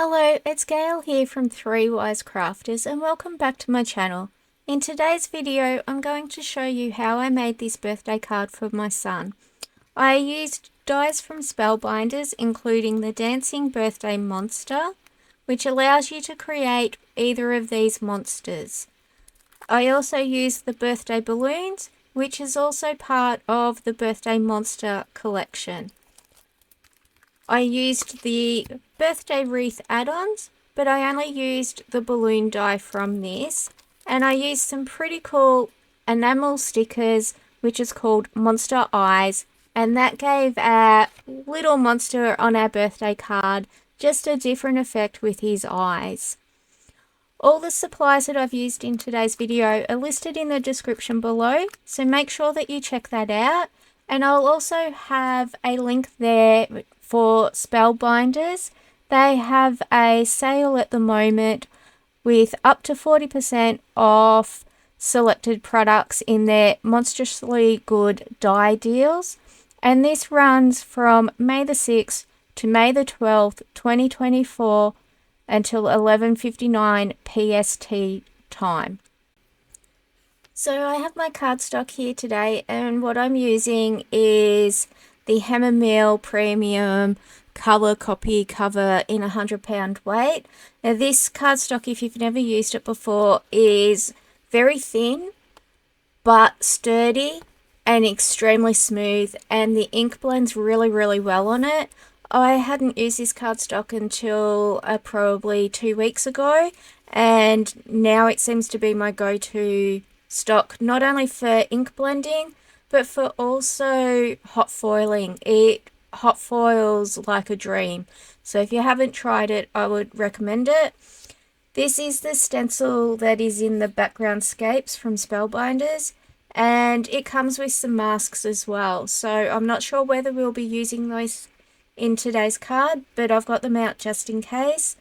Hello, it's Gail here from 3 Wise Crafters and welcome back to my channel. In today's video, I'm going to show you how I made this birthday card for my son. I used dies from Spellbinders, including the Dancing Birthday Monster, which allows you to create either of these monsters. I also used the birthday balloons, which is also part of the Birthday Monster collection. I used the birthday wreath add-ons, but I only used the balloon die from this, and I used some pretty cool enamel stickers, which is called Monster Eyes, and that gave our little monster on our birthday card just a different effect with his eyes. All the supplies that I've used in today's video are listed in the description below, so make sure that you check that out, and I'll also have a link there for Spellbinders. They have a sale at the moment with up to 40% off selected products in their monstrously good die deals, and this runs from May the 6th to May the 12th 2024 until 11:59 PST time. So I have my cardstock here today, and what I'm using is the Enamel Premium Colour Copy Cover in 100-pound weight. Now this cardstock, if you've never used it before, is very thin but sturdy and extremely smooth, and the ink blends really well on it. I hadn't used this cardstock until probably 2 weeks ago, and now it seems to be my go-to stock, not only for ink blending but for also hot foiling. It hot foils like a dream, so if you haven't tried it, I would recommend it. This is the stencil that is in the background scapes from Spellbinders, and it comes with some masks as well, so I'm not sure whether we'll be using those in today's card, but I've got them out just in case.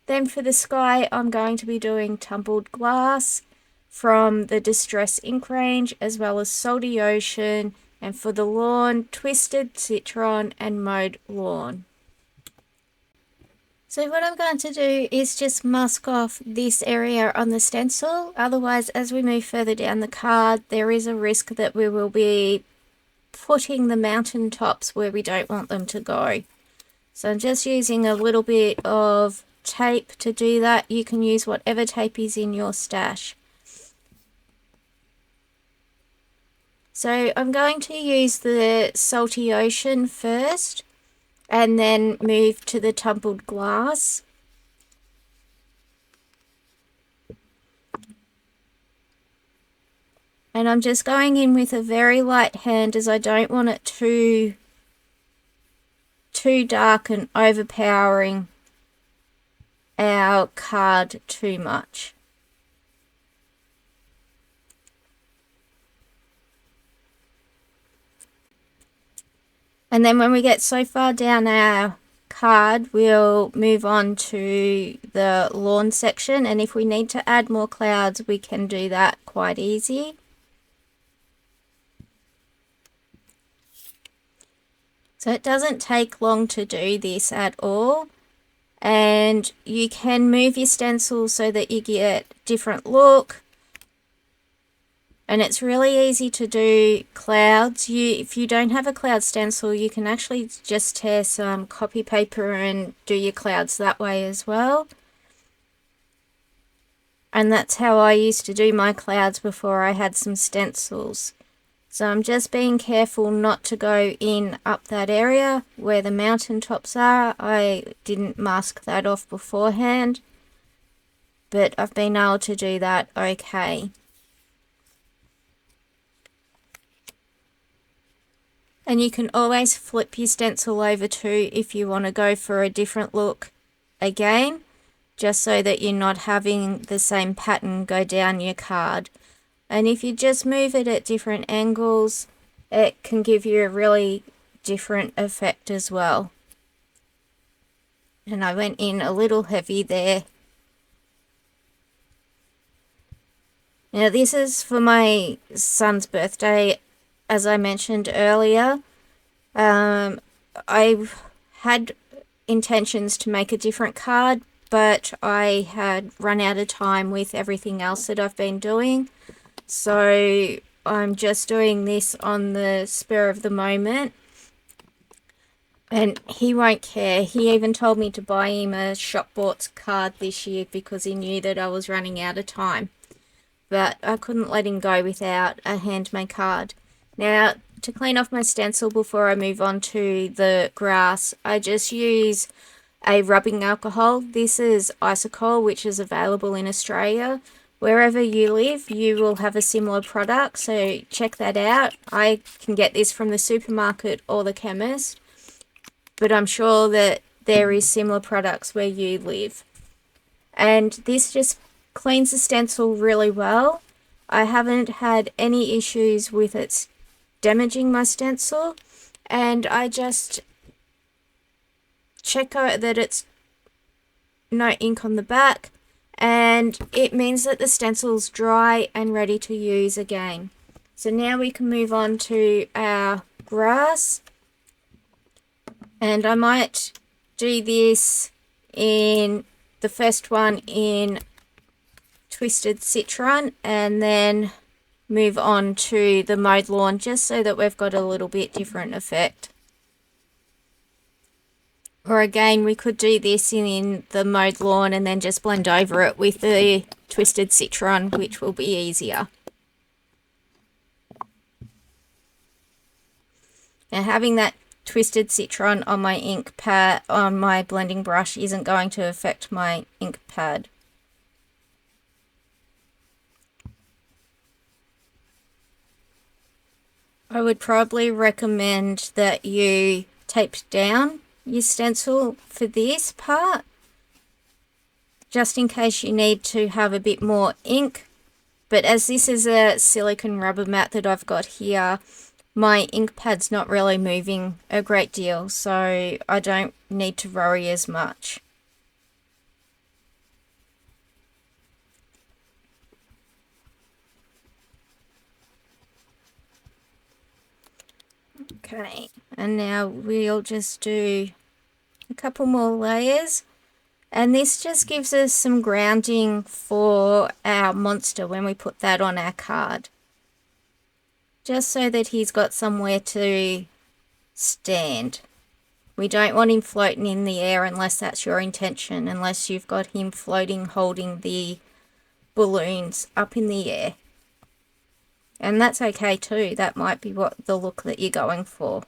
Then for the sky, I'm going to be doing Tumbled Glass from the Distress ink range, as well as Salty Ocean, and for the lawn, Twisted Citron and Mode Lawn. So what I'm going to do is just mask off this area on the stencil, otherwise as we move further down the card there is a risk that we will be putting the mountain tops where we don't want them to go. So I'm just using a little bit of tape to do that. You can use whatever tape is in your stash. So I'm going to use the Salty Ocean first and then move to the Tumbled Glass. And I'm just going in with a very light hand, as I don't want it too dark and overpowering our card too much. And then when we get so far down our card, we'll move on to the lawn section, and if we need to add more clouds, we can do that quite easy. So it doesn't take long to do this at all, and you can move your stencil so that you get different look. And it's really easy to do clouds. If you don't have a cloud stencil, you can actually just tear some copy paper and do your clouds that way as well. And that's how I used to do my clouds before I had some stencils. So I'm just being careful not to go in up that area where the mountain tops are. I didn't mask that off beforehand, but I've been able to do that okay. And you can always flip your stencil over too if you want to go for a different look again, just so that you're not having the same pattern go down your card. And if you just move it at different angles, it can give you a really different effect as well. And I went in a little heavy there. Now this is for my son's birthday, as I mentioned earlier. I had intentions to make a different card, but I had run out of time with everything else that I've been doing. So I'm just doing this on the spur of the moment. And he won't care. He even told me to buy him a shop bought card this year because he knew that I was running out of time. But I couldn't let him go without a handmade card. Now, to clean off my stencil before I move on to the grass, I just use a rubbing alcohol. This is Isocol, which is available in Australia. Wherever you live, you will have a similar product, so check that out. I can get this from the supermarket or the chemist, but I'm sure that there is similar products where you live. And this just cleans the stencil really well. I haven't had any issues with it damaging my stencil, and I just check out that it's no ink on the back, and it means that the stencil's dry and ready to use again. So now we can move on to our grass, and I might do this in the first one in Twisted Citron and then move on to the mowed lawn, just so that we've got a little bit different effect. Or again, we could do this in the mowed lawn and then just blend over it with the Twisted Citron, which will be easier. Now, having that Twisted Citron on my ink pad, on my blending brush, isn't going to affect my ink pad. I would probably recommend that you tape down your stencil for this part, just in case you need to have a bit more ink. But as this is a silicone rubber mat that I've got here, my ink pad's not really moving a great deal, so I don't need to worry as much. Okay, and now we'll just do a couple more layers, and this just gives us some grounding for our monster when we put that on our card, just so that he's got somewhere to stand. We don't want him floating in the air unless that's your intention, unless you've got him floating holding the balloons up in the air. And that's okay too, that might be what the look that you're going for.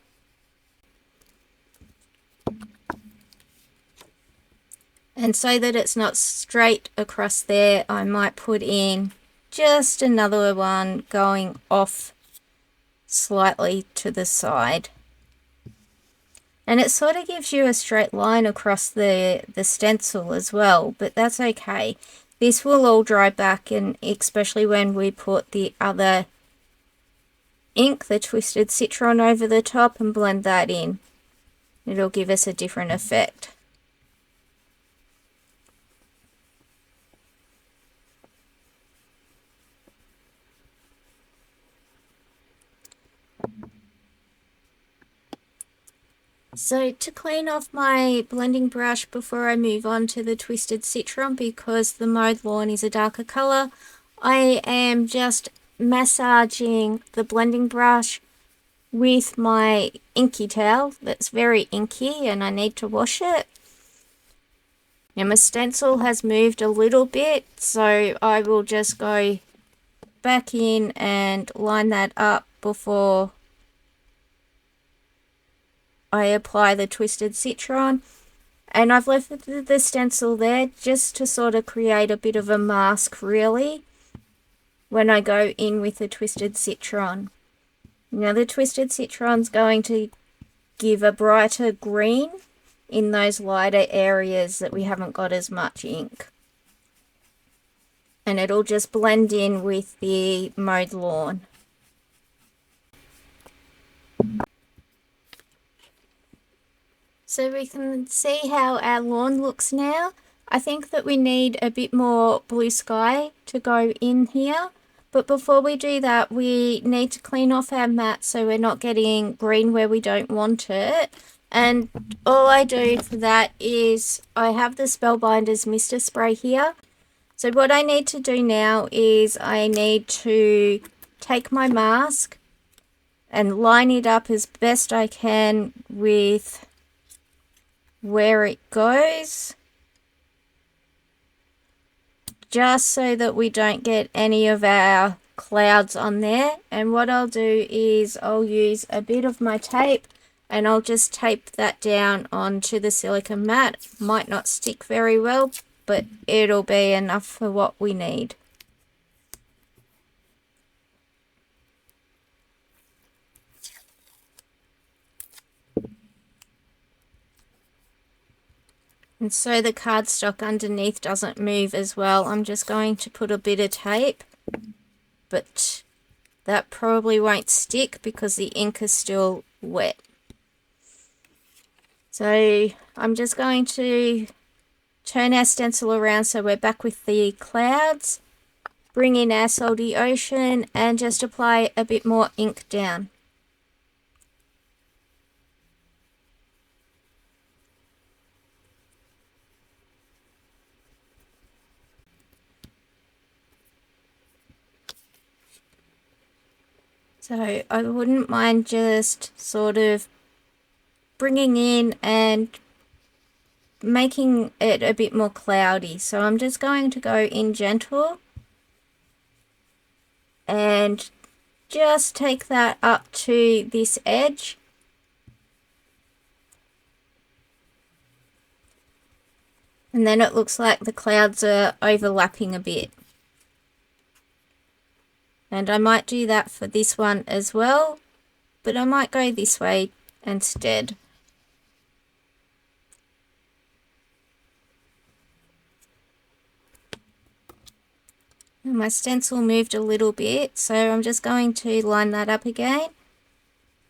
And so that it's not straight across there, I might put in just another one going off slightly to the side. And it sort of gives you a straight line across the stencil as well, but that's okay. This will all dry back, and especially when we put the other ink, the Twisted Citron, over the top and blend that in, it'll give us a different effect. So to clean off my blending brush before I move on to the Twisted Citron, because the mowed lawn is a darker colour, I am just massaging the blending brush with my inky towel that's very inky and I need to wash it. Now my stencil has moved a little bit, so I will just go back in and line that up before I apply the Twisted Citron. And I've left the stencil there just to sort of create a bit of a mask, really, when I go in with the Twisted Citron. Now the Twisted Citron's going to give a brighter green in those lighter areas that we haven't got as much ink. And it'll just blend in with the mowed lawn. So we can see how our lawn looks now. I think that we need a bit more blue sky to go in here. But before we do that, we need to clean off our mat so we're not getting green where we don't want it. And all I do for that is I have the Spellbinders Mister Spray here. So what I need to do now is I need to take my mask and line it up as best I can with where it goes, just so that we don't get any of our clouds on there. And what I'll do is I'll use a bit of my tape and I'll just tape that down onto the silicone mat. Might not stick very well, but it'll be enough for what we need. And so the cardstock underneath doesn't move as well, I'm just going to put a bit of tape, but that probably won't stick because the ink is still wet. So I'm just going to turn our stencil around so we're back with the clouds, bring in our salty ocean and just apply a bit more ink down. So I wouldn't mind just sort of bringing in and making it a bit more cloudy. So I'm just going to go in gentle and just take that up to this edge. And then it looks like the clouds are overlapping a bit. And I might do that for this one as well, but I might go this way instead. And my stencil moved a little bit, so I'm just going to line that up again.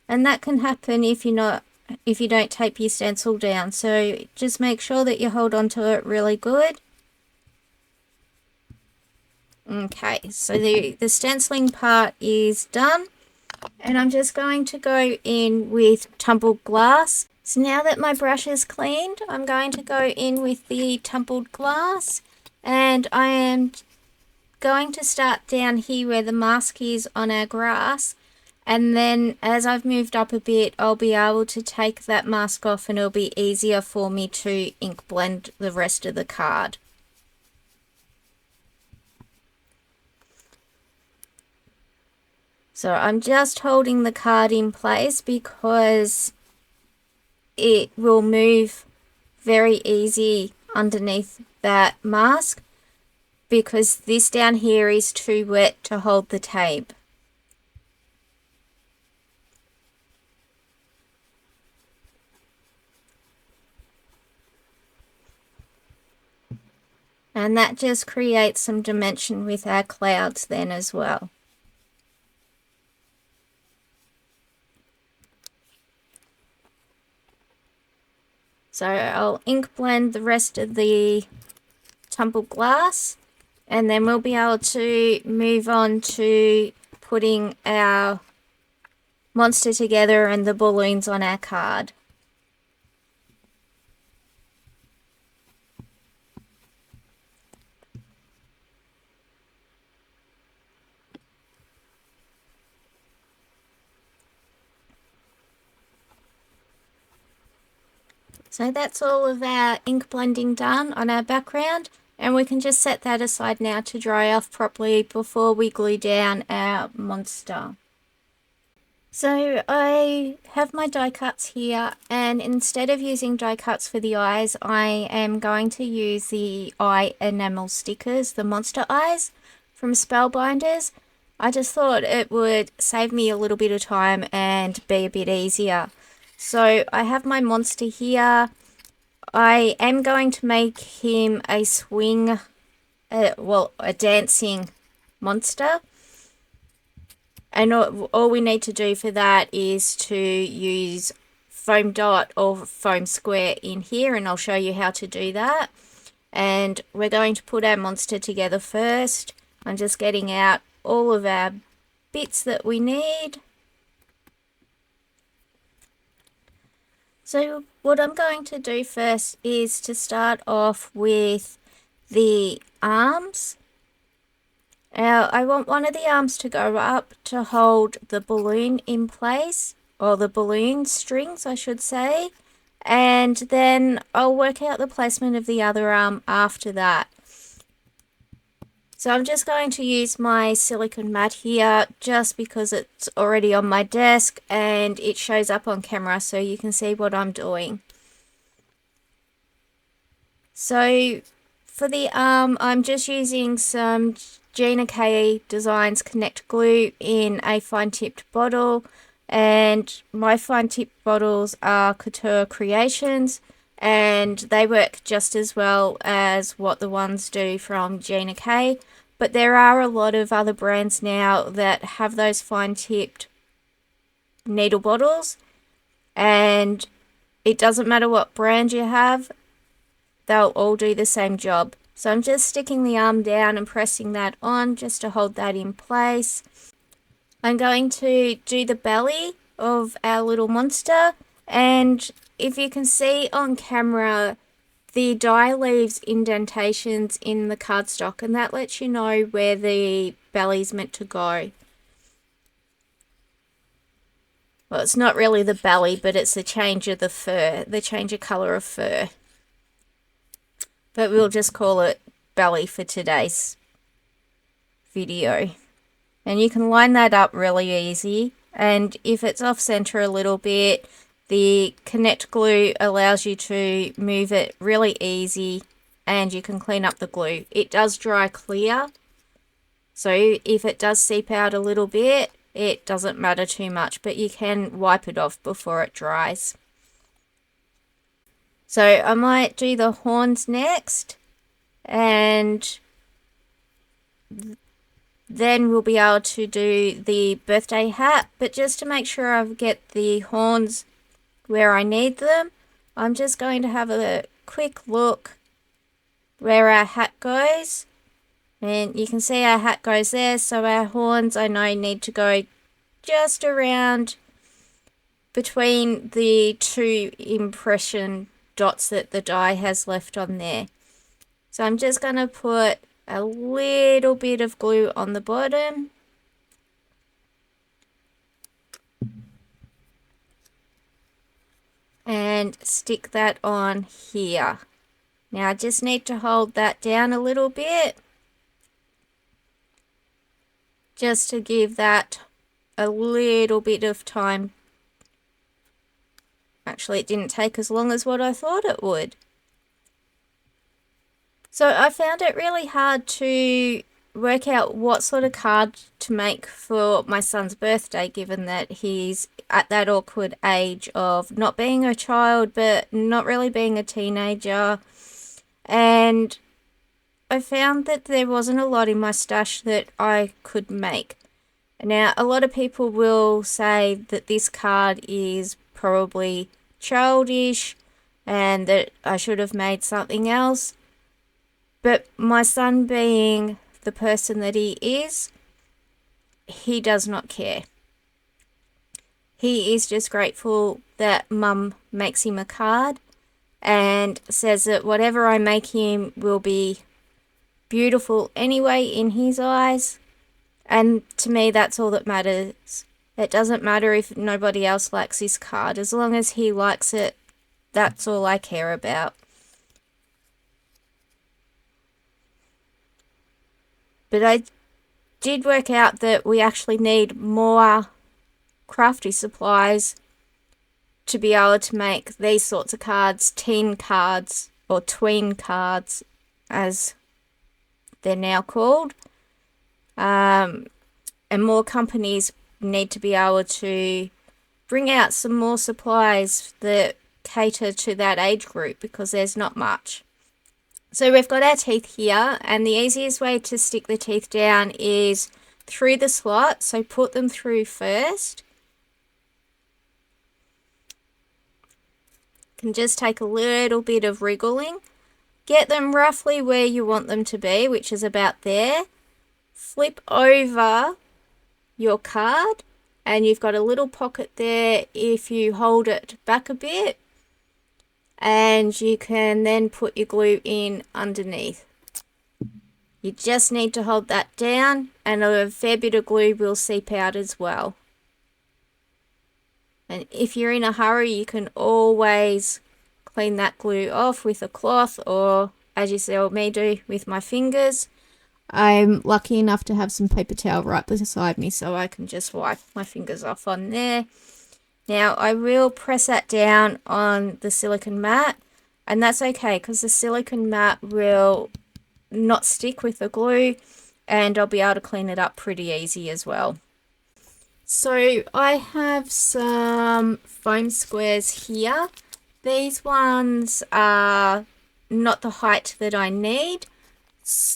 And that can happen if you don't tape your stencil down, so just make sure that you hold on to it really good. Okay, so the stenciling part is done, and I'm just going to go in with tumbled glass. So now that my brush is cleaned, I'm going to go in with the tumbled glass, and I am going to start down here where the mask is on our grass, and then as I've moved up a bit I'll be able to take that mask off and it'll be easier for me to ink blend the rest of the card. So I'm just holding the card in place because it will move very easy underneath that mask, because this down here is too wet to hold the tape. And that just creates some dimension with our clouds then as well. So I'll ink blend the rest of the tumbled glass, and then we'll be able to move on to putting our monster together and the balloons on our card. So that's all of our ink blending done on our background, and we can just set that aside now to dry off properly before we glue down our monster. So I have my die cuts here, and instead of using die cuts for the eyes, I am going to use the eye enamel stickers, the monster eyes from Spellbinders. I just thought it would save me a little bit of time and be a bit easier. So I have my monster here. I am going to make him a swing, a dancing monster. And all we need to do for that is to use foam dot or foam square in here, and I'll show you how to do that. And we're going to put our monster together first. I'm just getting out all of our bits that we need. So what I'm going to do first is to start off with the arms. Now I want one of the arms to go up to hold the balloon in place, or the balloon strings I should say, and then I'll work out the placement of the other arm after that. So I'm just going to use my silicone mat here just because it's already on my desk and it shows up on camera so you can see what I'm doing. So for the arm, I'm just using some Gina K Designs Connect Glue in a fine tipped bottle, and my fine tipped bottles are Couture Creations and they work just as well as what the ones do from Gina K. But there are a lot of other brands now that have those fine tipped needle bottles, and it doesn't matter what brand you have, they'll all do the same job. So I'm just sticking the arm down and pressing that on just to hold that in place. I'm going to do the belly of our little monster, and if you can see on camera, the die leaves indentations in the cardstock, and that lets you know where the belly's meant to go. Well, it's not really the belly, but it's the change of the fur, the change of colour of fur. But we'll just call it belly for today's video. And you can line that up really easy, and if it's off center a little bit, the Connect Glue allows you to move it really easy and you can clean up the glue. It does dry clear, so if it does seep out a little bit, it doesn't matter too much, but you can wipe it off before it dries. So I might do the horns next, and then we'll be able to do the birthday hat. But just to make sure I get the horns where I need them, I'm just going to have a quick look where our hat goes, and you can see our hat goes there, so our horns I know need to go just around between the two impression dots that the die has left on there. So I'm just going to put a little bit of glue on the bottom, and stick that on here. Now I just need to hold that down a little bit just to give that a little bit of time. Actually, it didn't take as long as what I thought it would. So I found it really hard to work out what sort of card to make for my son's birthday, given that he's at that awkward age of not being a child but not really being a teenager. And I found that there wasn't a lot in my stash that I could make. Now, a lot of people will say that this card is probably childish and that I should have made something else. But my son, being the person that he is, he does not care. He is just grateful that Mum makes him a card and says that whatever I make him will be beautiful anyway in his eyes. And to me, that's all that matters. It doesn't matter if nobody else likes this card. As long as he likes it, that's all I care about. But I did work out that we actually need more crafty supplies to be able to make these sorts of cards, teen cards, or tween cards, as they're now called. And more companies need to be able to bring out some more supplies that cater to that age group, because there's not much. So we've got our teeth here, and the easiest way to stick the teeth down is through the slot. So put them through first. Can just take a little bit of wriggling. Get them roughly where you want them to be, which is about there. Flip over your card, and you've got a little pocket there if you hold it back a bit. and you can then put your glue in underneath. You just need to hold that down and a fair bit of glue will seep out as well. And if you're in a hurry, you can always clean that glue off with a cloth, or as you saw me do with my fingers. I'm lucky enough to have some paper towel right beside me, so I can just wipe my fingers off on there. Now I will press that down on the silicone mat, and that's okay because the silicone mat will not stick with the glue and I'll be able to clean it up pretty easy as well. So I have some foam squares here. These ones are not the height that I need.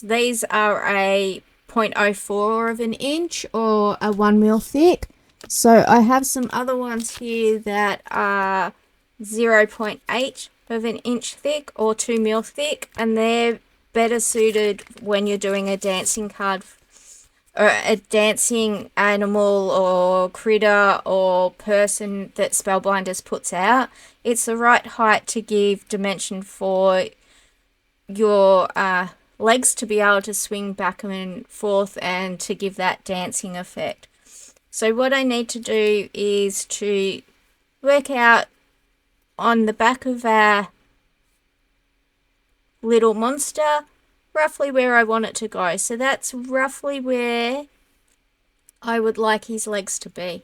These are a 0.04 of an inch or a 1 mil thick. So I have some other ones here that are 0.8 of an inch thick or 2 mil thick, and they're better suited when you're doing a dancing card or a dancing animal or critter or person that Spellbinders puts out. It's the right height to give dimension for your legs to be able to swing back and forth and to give that dancing effect. So what I need to do is to work out on the back of our little monster roughly where I want it to go. So that's roughly where I would like his legs to be.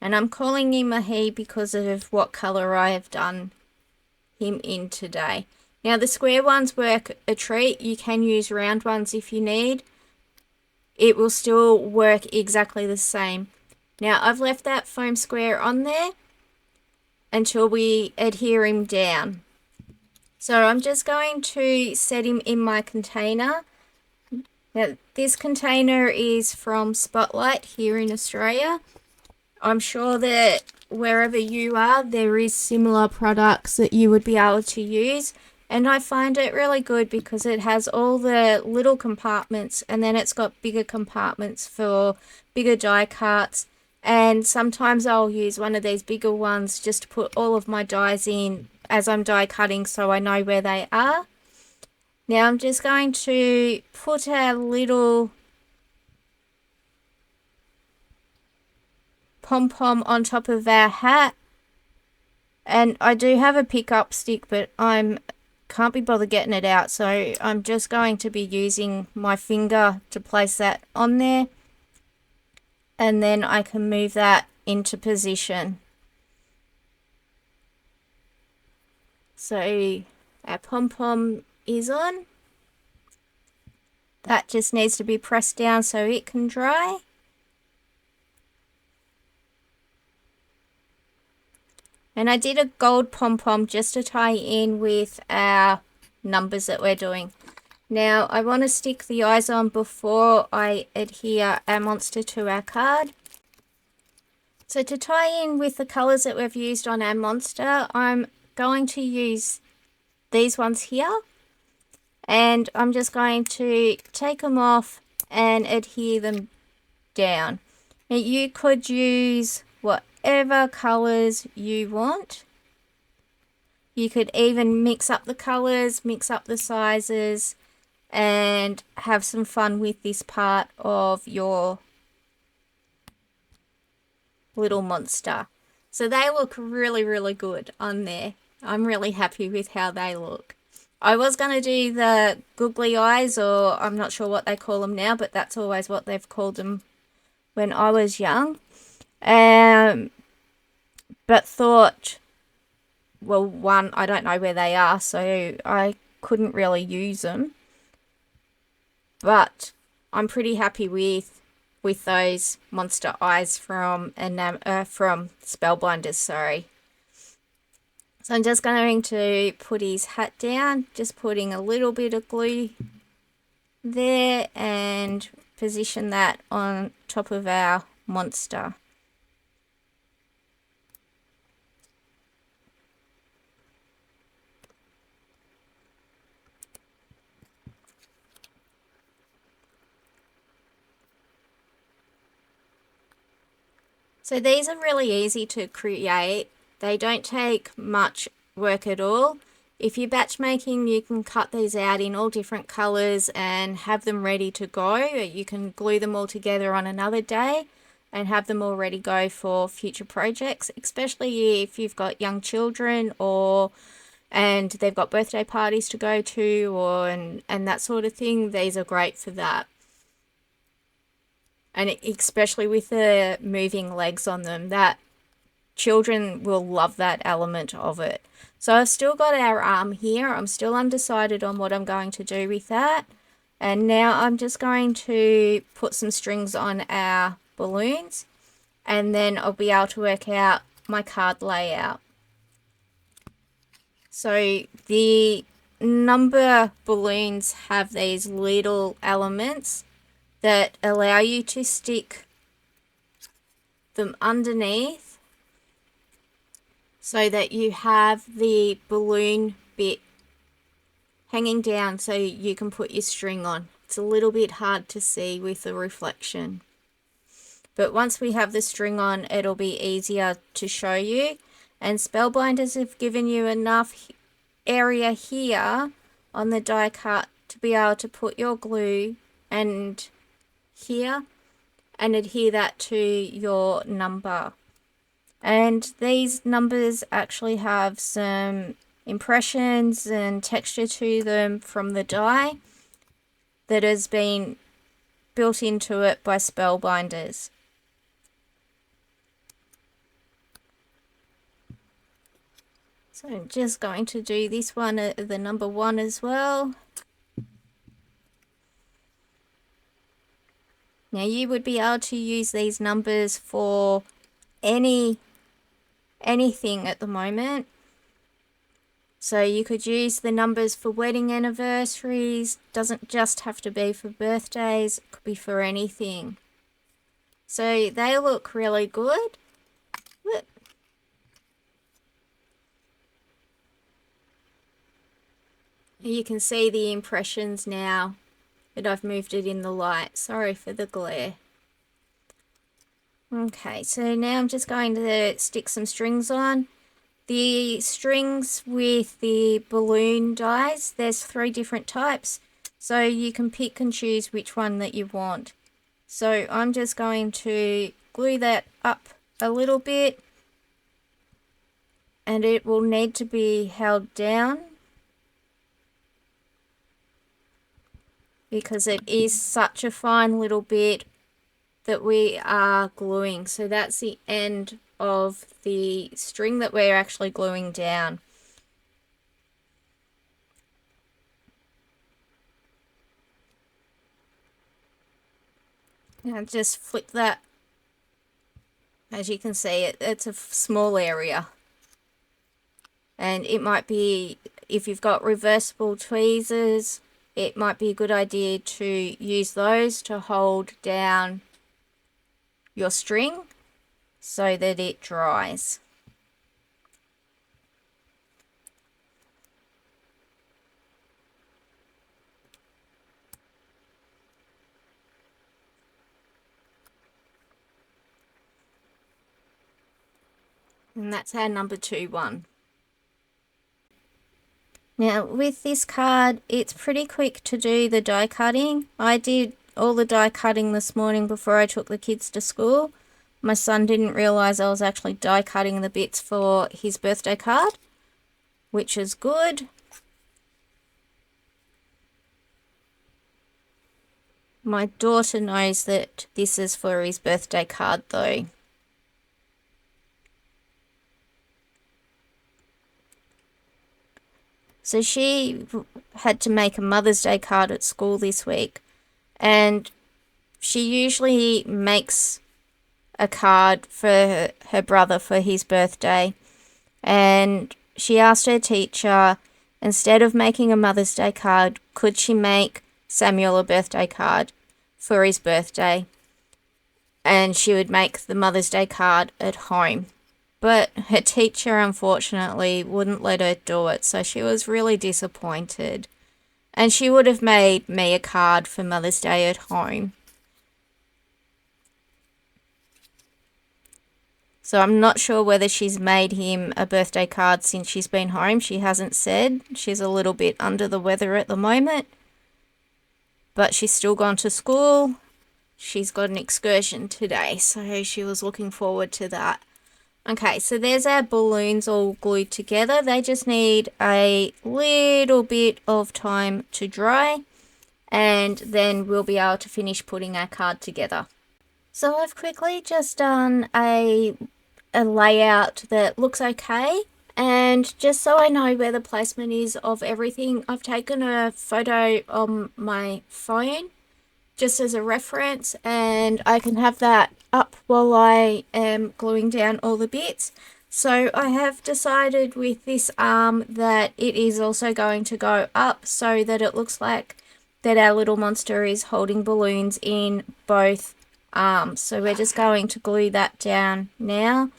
And I'm calling him a he because of what colour I have done him in today. Now the square ones work a treat. You can use round ones if you need. It will still work exactly the same. Now I've left that foam square on there until we adhere him down. So I'm just going to set him in my container. Now this container is from Spotlight here in Australia. I'm sure that wherever you are there is similar products that you would be able to use. And I find it really good because it has all the little compartments and then it's got bigger compartments for bigger die cuts. And sometimes I'll use one of these bigger ones just to put all of my dies in as I'm die cutting so I know where they are. Now I'm just going to put a little pom-pom on top of our hat. And I do have a pickup stick, but can't be bothered getting it out, so I'm just going to be using my finger to place that on there, and then I can move that into position. So our pom-pom is on. That just needs to be pressed down so it can dry. And I did a gold pom-pom just to tie in with our numbers that we're doing. Now I want to stick the eyes on before I adhere our monster to our card. So to tie in with the colours that we've used on our monster, I'm going to use these ones here. And I'm just going to take them off and adhere them down. Now you could use whatever colours you want. You could even mix up the colours, mix up the sizes, and have some fun with this part of your little monster. So they look really, really good on there. I'm really happy with how they look. I was going to do the googly eyes, or I'm not sure what they call them now, but that's always what they've called them when I was young. But thought, well, one, I don't know where they are, so I couldn't really use them. But I'm pretty happy with those monster eyes from Spellbinders, sorry. So I'm just going to put his hat down, just putting a little bit of glue there and position that on top of our monster. So these are really easy to create. They don't take much work at all. If you're batch making, you can cut these out in all different colors and have them ready to go. You can glue them all together on another day and have them all ready to go for future projects, especially if you've got young children and they've got birthday parties to go to and that sort of thing. These are great for that. And especially with the moving legs on them, that children will love that element of it. So I've still got our arm here. I'm still undecided on what I'm going to do with that. And now I'm just going to put some strings on our balloons, and then I'll be able to work out my card layout. So the number balloons have these little elements that allow you to stick them underneath so that you have the balloon bit hanging down so you can put your string on. It's a little bit hard to see with the reflection, but once we have the string on, it'll be easier to show you. And Spellbinders have given you enough area here on the die cut to be able to put your glue and here and adhere that to your number. And these numbers actually have some impressions and texture to them from the die that has been built into it by Spellbinders. So I'm just going to do this one at the number 1 as well. Now you would be able to use these numbers for anything at the moment. So you could use the numbers for wedding anniversaries. Doesn't just have to be for birthdays, it could be for anything. So they look really good. Look. You can see the impressions now that I've moved it in the light. Sorry for the glare. Okay, so now I'm just going to stick some strings on. The strings with the balloon dies, there's 3 different types, so you can pick and choose which one that you want. So I'm just going to glue that up a little bit, and it will need to be held down because it is such a fine little bit that we are gluing. So that's the end of the string that we're actually gluing down. Now just flip that. As you can see, it's a small area. And it might be, if you've got reversible tweezers, it might be a good idea to use those to hold down your string so that it dries. And that's our number 2 one. Now with this card, it's pretty quick to do the die cutting. I did all the die cutting this morning before I took the kids to school. My son didn't realise I was actually die cutting the bits for his birthday card, which is good. My daughter knows that this is for his birthday card though. So she had to make a Mother's Day card at school this week, and she usually makes a card for her brother for his birthday, and she asked her teacher, instead of making a Mother's Day card, could she make Samuel a birthday card for his birthday, and she would make the Mother's Day card at home. But her teacher unfortunately wouldn't let her do it, so she was really disappointed. And she would have made me a card for Mother's Day at home. So I'm not sure whether she's made him a birthday card since she's been home. She hasn't said. She's a little bit under the weather at the moment. But she's still gone to school. She's got an excursion today, so she was looking forward to that. Okay, so there's our balloons all glued together. They just need a little bit of time to dry, and then we'll be able to finish putting our card together. So I've quickly just done a layout that looks okay, and just so I know where the placement is of everything, I've taken a photo on my phone just as a reference, and I can have that up while I am gluing down all the bits. So I have decided with this arm that it is also going to go up so that it looks like that our little monster is holding balloons in both arms. So we're just going to glue that down now,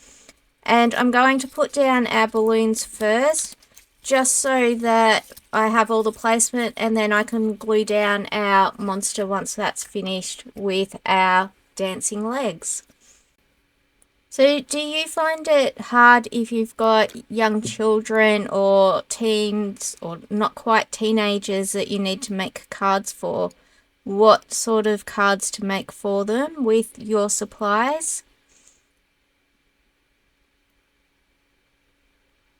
and I'm going to put down our balloons first just so that I have all the placement, and then I can glue down our monster once that's finished with our dancing legs. So do you find it hard if you've got young children or teens or not quite teenagers that you need to make cards for? What sort of cards to make for them with your supplies?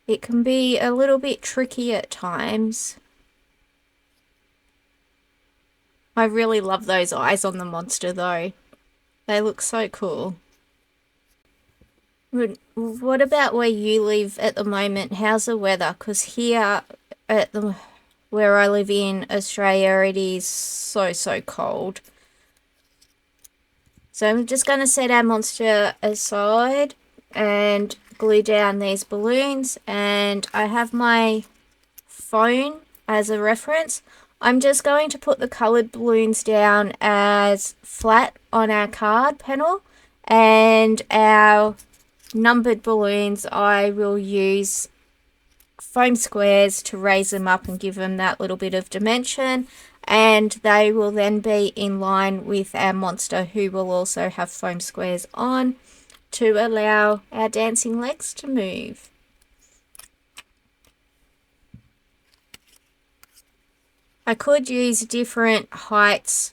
It can be a little bit tricky at times. I really love those eyes on the monster though. They look so cool. What about where you live at the moment? How's the weather? Because here at where I live in Australia, it is so cold. So I'm just going to set our monster aside and glue down these balloons, and I have my phone as a reference. I'm just going to put the coloured balloons down as flat on our card panel, and our numbered balloons I will use foam squares to raise them up and give them that little bit of dimension, and they will then be in line with our monster, who will also have foam squares on to allow our dancing legs to move. I could use different heights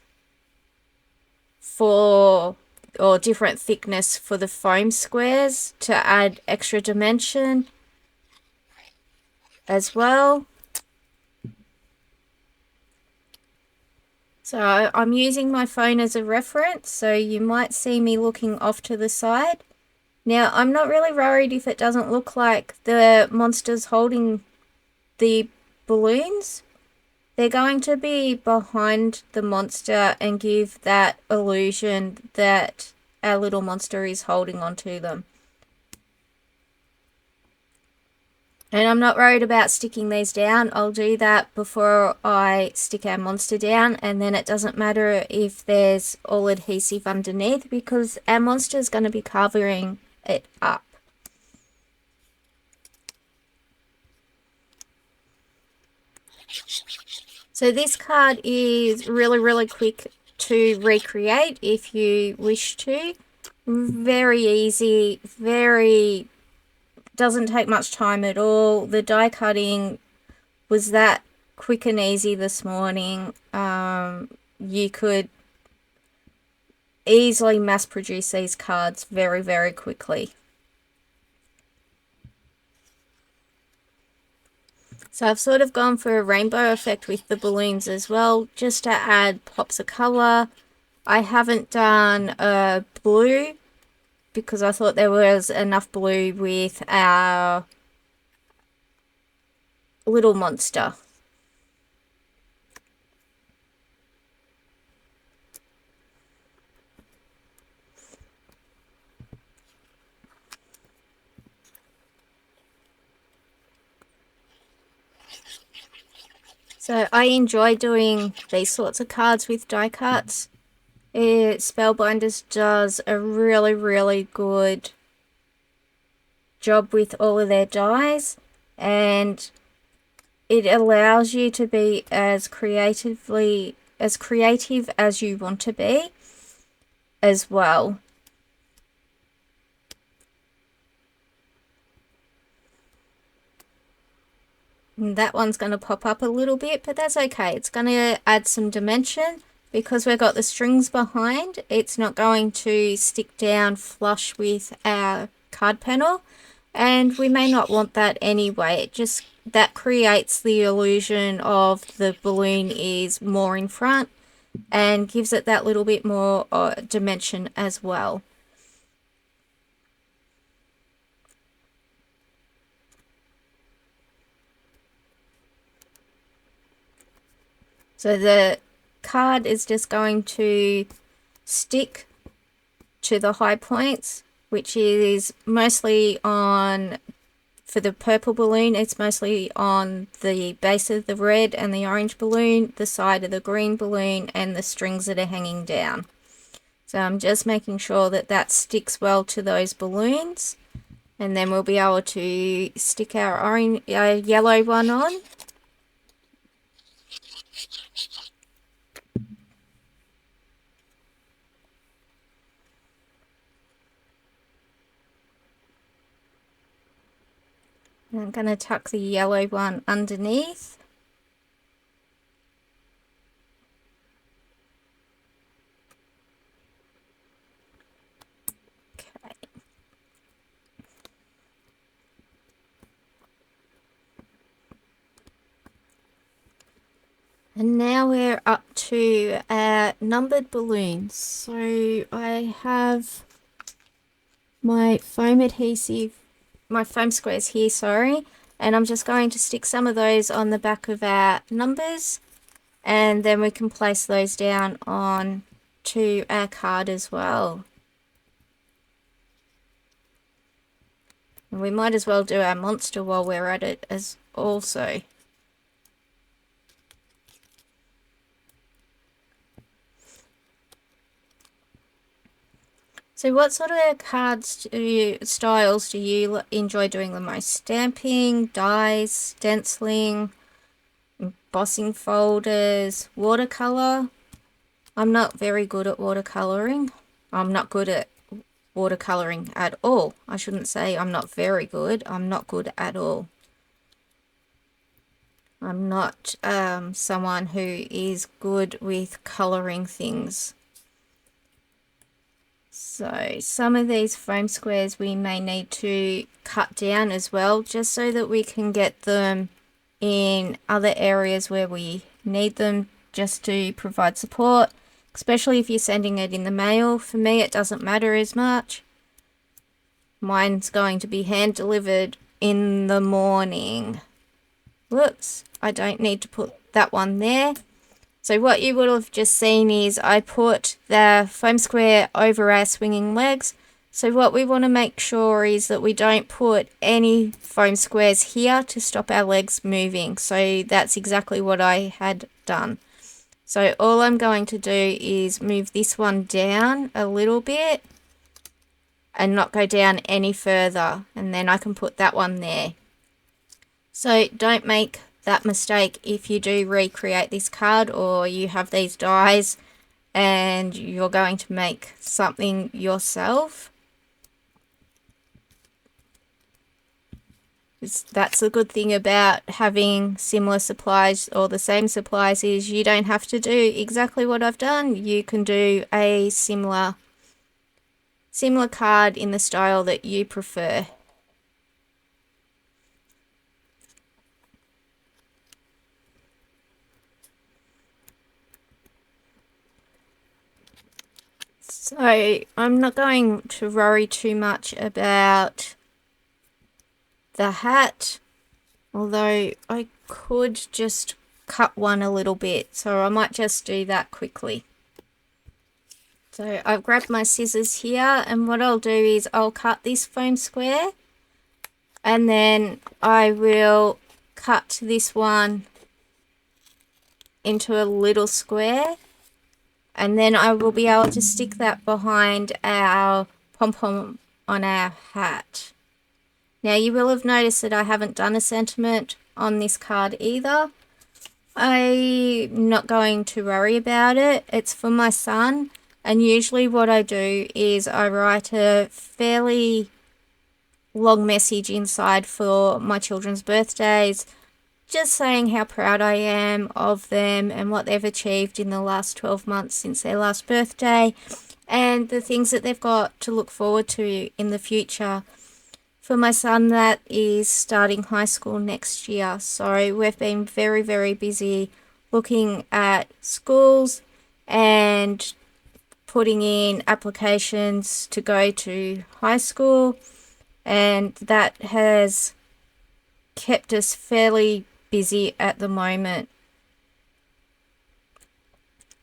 or different thickness for the foam squares to add extra dimension as well. So I'm using my phone as a reference, so you might see me looking off to the side. Now, I'm not really worried if it doesn't look like the monster's holding the balloons. They're going to be behind the monster and give that illusion that our little monster is holding onto them. And I'm not worried about sticking these down. I'll do that before I stick our monster down, and then it doesn't matter if there's all adhesive underneath, because our monster is going to be covering it up. So this card is really quick to recreate if you wish to. Very easy, doesn't take much time at all. The die cutting was that quick and easy this morning. You could easily mass produce these cards very quickly. So I've sort of gone for a rainbow effect with the balloons as well, just to add pops of colour. I haven't done blue because I thought there was enough blue with our little monster. So I enjoy doing these sorts of cards with die cuts. Spellbinders does a really good job with all of their dies, and it allows you to be as creative as you want to be as well. And that one's going to pop up a little bit, but that's okay. It's going to add some dimension. Because we've got the strings behind, it's not going to stick down flush with our card panel. And we may not want that anyway. That creates the illusion of the balloon is more in front and gives it that little bit more dimension as well. So the card is just going to stick to the high points, which is mostly on, for the purple balloon, it's mostly on the base of the red and the orange balloon, the side of the green balloon, and the strings that are hanging down. So I'm just making sure that that sticks well to those balloons, and then we'll be able to stick our yellow one on. I'm going to tuck the yellow one underneath. Okay. And now we're up to our numbered balloons. So I have my foam adhesive, my foam squares here, sorry, and I'm just going to stick some of those on the back of our numbers, and then we can place those down on to our card as well. And we might as well do our monster while we're at it as also. So what sort of styles do you enjoy doing the most? Stamping, dies, stenciling, embossing folders, watercolor? I'm not very good at watercoloring. I'm not good at watercoloring at all. I shouldn't say I'm not very good. I'm not good at all. I'm not someone who is good with coloring things. So some of these foam squares we may need to cut down as well, just so that we can get them in other areas where we need them, just to provide support, especially if you're sending it in the mail. For me, it doesn't matter as much. Mine's going to be hand delivered in the morning. Whoops, I don't need to put that one there. So what you would have just seen is I put the foam square over our swinging legs. So what we want to make sure is that we don't put any foam squares here to stop our legs moving. So that's exactly what I had done. So all I'm going to do is move this one down a little bit and not go down any further. And then I can put that one there. So don't make that mistake if you do recreate this card, or you have these dies and you're going to make something yourself. That's the good thing about having similar supplies or the same supplies, is you don't have to do exactly what I've done. You can do a similar card in the style that you prefer. So I'm not going to worry too much about the hat, although I could just cut one a little bit, so I might just do that quickly. So I've grabbed my scissors here, and what I'll do is I'll cut this foam square, and then I will cut this one into a little square. And then I will be able to stick that behind our pom-pom on our hat. Now you will have noticed that I haven't done a sentiment on this card either. I'm not going to worry about it. It's for my son. And usually what I do is I write a fairly long message inside for my children's birthdays, just saying how proud I am of them and what they've achieved in the last 12 months since their last birthday, and the things that they've got to look forward to in the future. For my son, that is starting high school next year, so we've been very, very busy looking at schools and putting in applications to go to high school, and that has kept us fairly busy at the moment.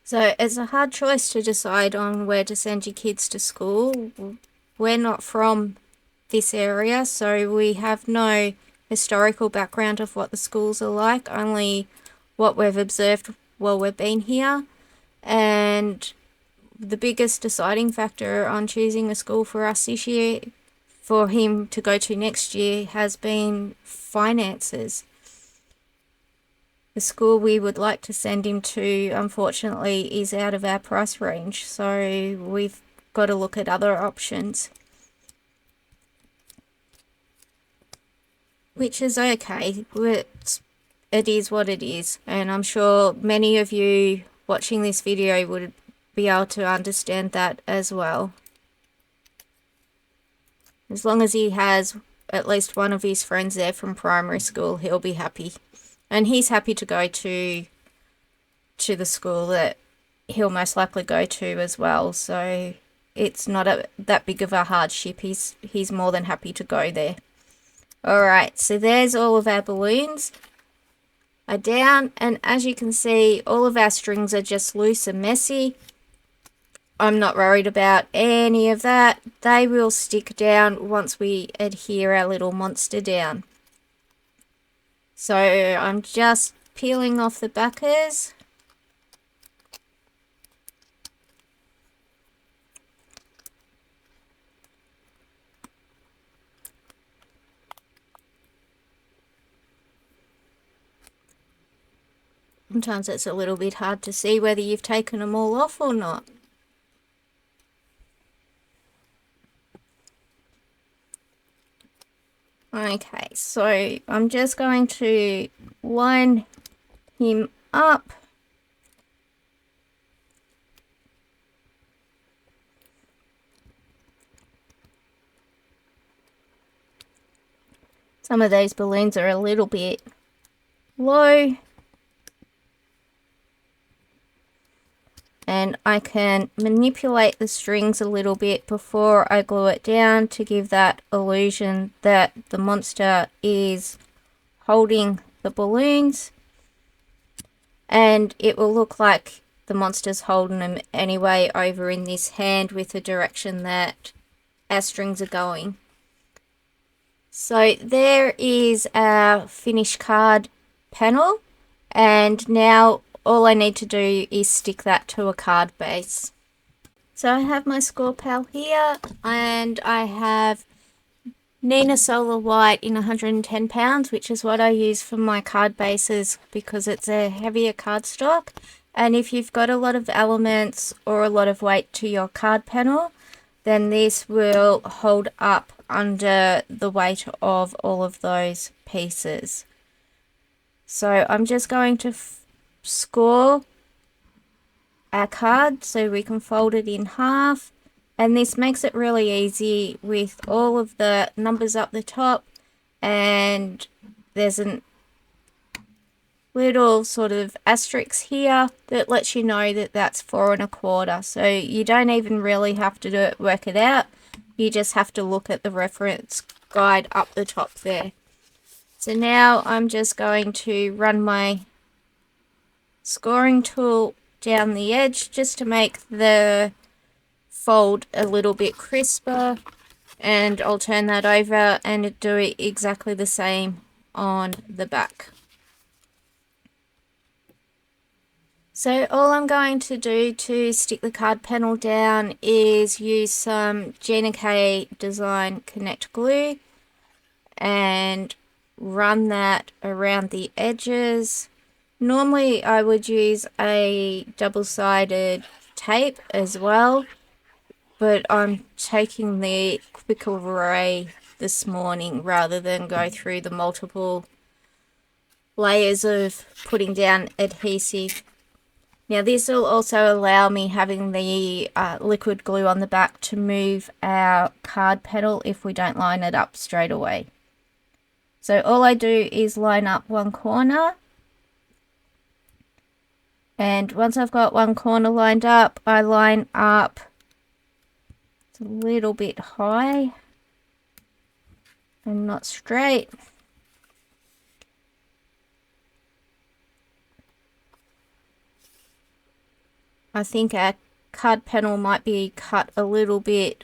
So it's a hard choice to decide on where to send your kids to school. We're not from this area, so we have no historical background of what the schools are like, only what we've observed while we've been here. And the biggest deciding factor on choosing a school for us this year, for him to go to next year, has been finances. The school we would like to send him to, unfortunately, is out of our price range, so we've got to look at other options. Which is okay. It is what it is, and I'm sure many of you watching this video would be able to understand that as well. As long as he has at least one of his friends there from primary school, he'll be happy. And he's happy to go to the school that he'll most likely go to as well. So it's not that big of a hardship. He's more than happy to go there. Alright, so there's all of our balloons are down, and as you can see, all of our strings are just loose and messy. I'm not worried about any of that. They will stick down once we adhere our little monster down. So I'm just peeling off the backers. Sometimes it's a little bit hard to see whether you've taken them all off or not. Okay, so I'm just going to line him up. Some of these balloons are a little bit low, and I can manipulate the strings a little bit before I glue it down to give that illusion that the monster is holding the balloons, and it will look like the monster's holding them anyway over in this hand with the direction that our strings are going. So there is our finished card panel, and now all I need to do is stick that to a card base. So I have my score pal here, and I have Nina Solar White in 110 pounds, which is what I use for my card bases because it's a heavier cardstock. And if you've got a lot of elements or a lot of weight to your card panel, then this will hold up under the weight of all of those pieces. So I'm just going to score our card so we can fold it in half, and this makes it really easy with all of the numbers up the top, and there's a little sort of asterisk here that lets you know that that's 4 1/4, so you don't even really have to work it out. You just have to look at the reference guide up the top there. So now I'm just going to run my scoring tool down the edge just to make the fold a little bit crisper, and I'll turn that over and do it exactly the same on the back. So all I'm going to do to stick the card panel down is use some Gina K Design Connect glue and run that around the edges. Normally I would use a double-sided tape as well, but I'm taking the quicker way this morning rather than go through the multiple layers of putting down adhesive. Now this will also allow me having the liquid glue on the back to move our card petal if we don't line it up straight away. So all I do is line up one corner, and once I've got one corner lined up, I line up, it's a little bit high and not straight. I think our card panel might be cut a little bit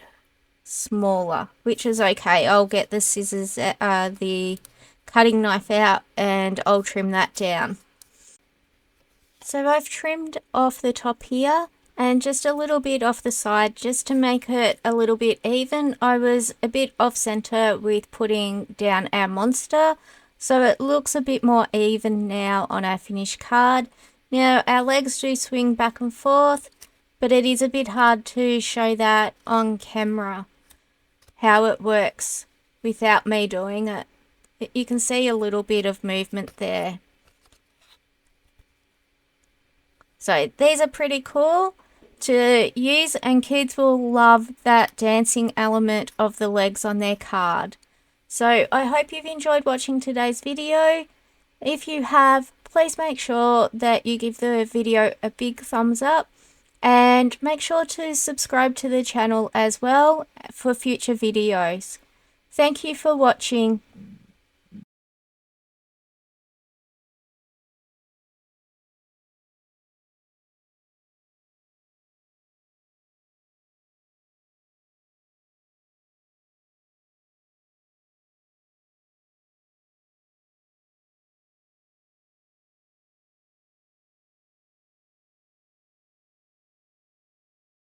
smaller, which is okay. I'll get the scissors, the cutting knife out, and I'll trim that down. So I've trimmed off the top here and just a little bit off the side just to make it a little bit even. I was a bit off center with putting down our monster, so it looks a bit more even now on our finished card. Now our legs do swing back and forth, but it is a bit hard to show that on camera how it works without me doing it. You can see a little bit of movement there. So these are pretty cool to use, and kids will love that dancing element of the legs on their card. So I hope you've enjoyed watching today's video. If you have, please make sure that you give the video a big thumbs up, and make sure to subscribe to the channel as well for future videos. Thank you for watching.